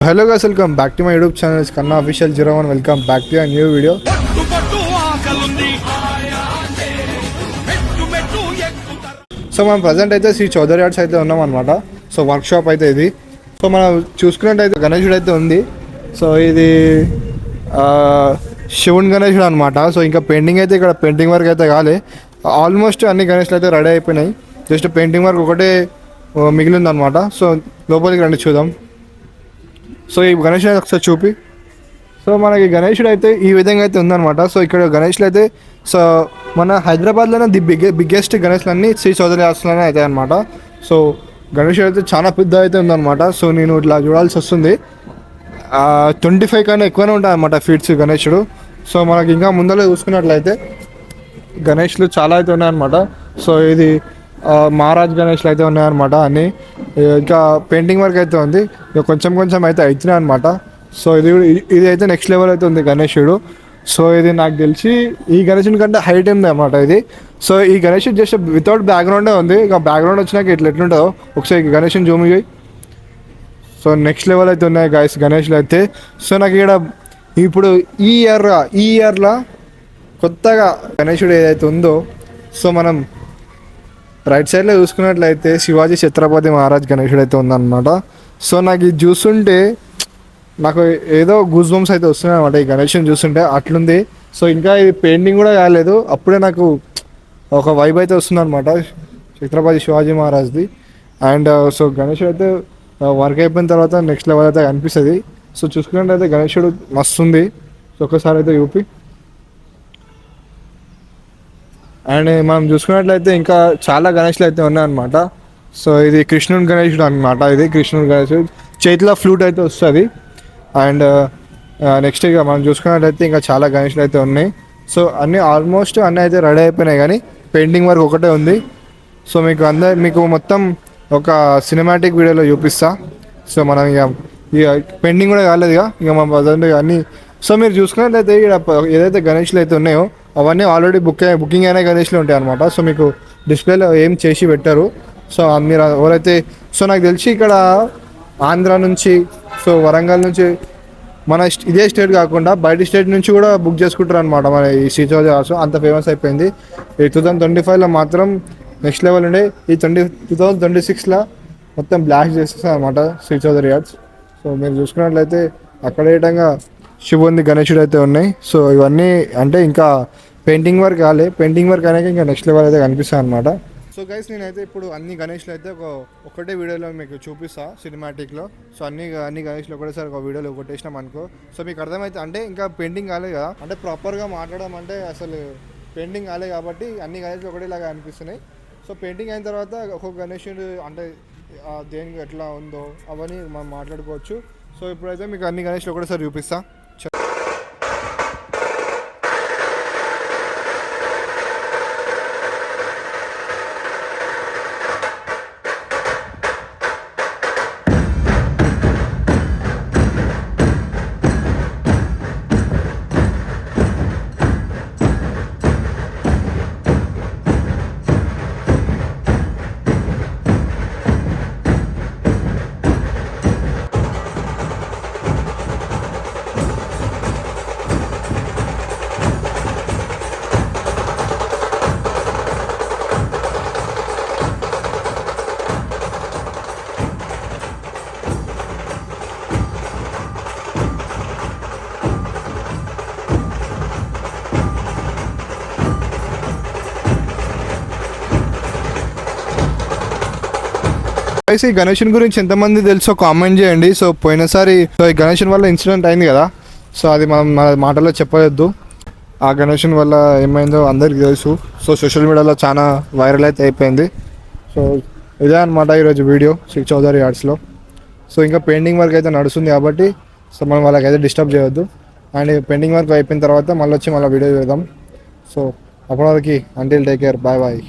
Hello guys, welcome back to my YouTube channel. It's Kanna Official 01. Welcome back to a new video. So మనం present అయితే Shri Chowdary arts అయితే ఉన్నాం అనమాట. So work shop అయితే ఇది. So మనం చూసుకున్నట్టయితే గణేశుడు అయితే ఉంది. సో ఇది శివుని గణేశుడు అనమాట. సో ఇంకా పెయింటింగ్ అయితే ఇక్కడ పెయింటింగ్ వర్క్ అయితే కాలే. ఆల్మోస్ట్ అన్ని గణేషులు అయితే రెడీ అయిపోయినాయి. జస్ట్ పెయింటింగ్ వర్క్ ఒకటే మిగిలింది అనమాట. సో లోపలికి రండి చూద్దాం. సో ఈ గణేశుడు ఒకసారి చూపి. సో మనకి గణేశుడు అయితే ఈ విధంగా అయితే ఉందన్నమాట. సో ఇక్కడ గణేశులు అయితే సో మన హైదరాబాద్లోనే బిగ్గెస్ట్ గణేశులన్నీ శ్రీ చౌదరి ఆర్ట్స్లోనే అవుతాయి అనమాట. సో గణేశుడు అయితే చాలా పెద్ద అయితే ఉందన్నమాట. సో నేను ఇట్లా చూడాల్సి వస్తుంది. 25 కన్నా ఎక్కువనే ఉంటాయి అన్నమాట ఫీట్స్ గణేశుడు. సో మనకి ఇంకా ముందర చూసుకున్నట్లయితే గణేష్లు చాలా అయితే ఉన్నాయన్నమాట. సో ఇది మహారాజ్ గణేష్లు అయితే ఉన్నాయన్నమాట. అన్నీ ఇంకా పెయింటింగ్ వర్క్ అయితే ఉంది. ఇక కొంచెం కొంచెం అయితే అవుతున్నాయి అనమాట. సో ఇది అయితే నెక్స్ట్ లెవెల్ అయితే ఉంది గణేశుడు. సో ఇది నాకు తెలిసి ఈ గణేశుని కంటే హైట్ ఉంది అన్నమాట ఇది. సో ఈ గణేశుడు జస్ట్ వితౌట్ బ్యాక్గ్రౌండే ఉంది. ఇక బ్యాక్గ్రౌండ్ వచ్చినాక ఎట్లుంటుందో ఒకసారి గణేశుని జూమ్ చేయి. సో నెక్స్ట్ లెవెల్ అయితే ఉన్నాయి గాయస్ గణేష్లు అయితే. సో నాకు ఇక్కడ ఇప్పుడు ఈ ఇయర్లో కొత్తగా గణేశుడు ఏదైతే ఉందో సో మనం రైట్ సైడ్లో చూసుకున్నట్లయితే శివాజీ ఛత్రపతి మహారాజ్ గణేశుడు అయితే ఉందన్నమాట. సో నాకు ఇది చూస్తుంటే నాకు ఏదో గూస్ బంప్స్ అయితే వస్తున్నాయి అనమాట ఈ గణేశుని చూస్తుంటే అట్లుంది. సో ఇంకా ఇది పెయింటింగ్ కూడా కాలేదు, అప్పుడే నాకు ఒక వైబ్ అయితే వస్తుంది అనమాట ఛత్రపతి శివాజీ మహారాజ్ది. అండ్ సో గణేశుడు అయితే వర్క్ అయిపోయిన తర్వాత నెక్స్ట్ లెవెల్ అయితే కనిపిస్తుంది. సో చూసుకున్నట్టయితే గణేశుడు మస్తు ఉంది. సో ఒకసారి అయితే చూపి. అండ్ మనం చూసుకున్నట్లయితే ఇంకా చాలా గణేష్లు అయితే ఉన్నాయన్నమాట. సో ఇది కృష్ణుని గణేశుడు అనమాట. ఇది కృష్ణుని గణేశుడు చేతిలో ఫ్లూట్ అయితే వస్తుంది. అండ్ నెక్స్ట్ ఇక మనం చూసుకున్నట్లయితే ఇంకా చాలా గణేష్లు అయితే ఉన్నాయి. సో ఆల్మోస్ట్ అన్నీ అయితే రెడీ అయిపోయినాయి, కానీ పెయింటింగ్ వర్క్ ఒకటే ఉంది. సో మీకు మొత్తం ఒక సినిమాటిక్ వీడియోలో చూపిస్తా. సో మనం ఇక పెయింటింగ్ కూడా కాలేదు ఇక మా ప్రజెంట్ అన్నీ. సో మీరు చూసుకున్నట్లయితే ఇక్కడ ఏదైతే గణేష్లు అయితే ఉన్నాయో అవన్నీ ఆల్రెడీ బుకింగ్ అయిన గణేష్లు ఉంటాయి అనమాట. సో మీకు డిస్ప్లేలో ఏం చేసి పెట్టారు. సో మీరు ఎవరైతే సో నాకు తెలిసి ఇక్కడ ఆంధ్ర నుంచి సో వరంగల్ నుంచి మన ఇదే స్టేట్ కాకుండా బయట స్టేట్ నుంచి కూడా బుక్ చేసుకుంటారు అనమాట మన ఈ శ్రీ చౌదరి ఆర్ట్స్. అంత ఫేమస్ అయిపోయింది. ఈ 2025లో మాత్రం నెక్స్ట్ లెవెల్ ఉండే. ఈ 2026లో మొత్తం బ్లాస్ట్ చేసేస్తారు అనమాట శ్రీ చౌదరి ఆర్ట్స్. సో మీరు చూసుకున్నట్లయితే అక్కడ ఏటంగా శివుని గణేశుడు అయితే ఉన్నాయి. సో ఇవన్నీ అంటే ఇంకా పెయింటింగ్ వర్క్ కాలే. పెయింటింగ్ వర్క్ అనేక ఇంకా నెక్స్ట్ లెవెల్ అయితే కనిపిస్తాయి అనమాట. సో గైస్ నేనైతే ఇప్పుడు అన్ని గణేష్లు అయితే ఒకటే వీడియోలో మీకు చూపిస్తా సినిమాటిక్లో. సో అన్ని గణేష్లు ఒకటేసారి ఒక వీడియోలో కొట్టేసినాం అనుకో. సో మీకు అర్థమైతే అంటే ఇంకా పెయింటింగ్ కాలేదు కదా, అంటే ప్రాపర్గా మాట్లాడడం అంటే అసలు పెయింటింగ్ కాలేదు కాబట్టి అన్ని గణేష్లు ఒకటేలాగా అనిపిస్తున్నాయి. సో పెయింటింగ్ అయిన తర్వాత ఒక్కొక్క గణేశుడు అంటే దేనికి ఎట్లా ఉందో అవన్నీ మనం మాట్లాడుకోవచ్చు. సో ఇప్పుడైతే మీకు అన్ని గణేష్లు ఒకటేసారి చూపిస్తా. ఈ గణేశుని గురించి ఎంతమంది తెలుసో కామెంట్ చేయండి. సో పోయినసారి సో ఈ గణేశుని వల్ల ఇన్సిడెంట్ అయింది కదా, సో అది మనం మన మాటల్లో చెప్పలేదు. ఆ గణేశుని వల్ల ఏమైందో అందరికీ తెలుసు. సో సోషల్ మీడియాలో చాలా వైరల్ అయితే అయిపోయింది. సో ఇదే అనమాట ఈరోజు వీడియో శ్రీ చౌదరి ఆర్ట్స్లో. సో ఇంకా పెయింటింగ్ వర్క్ అయితే నడుస్తుంది కాబట్టి సో మనం వాళ్ళకైతే డిస్టర్బ్ చేయొద్దు. అండ్ పెయింటింగ్ వర్క్ అయిపోయిన తర్వాత మళ్ళీ వీడియో చేద్దాం. సో అప్పటి వరకు until take care, bye bye.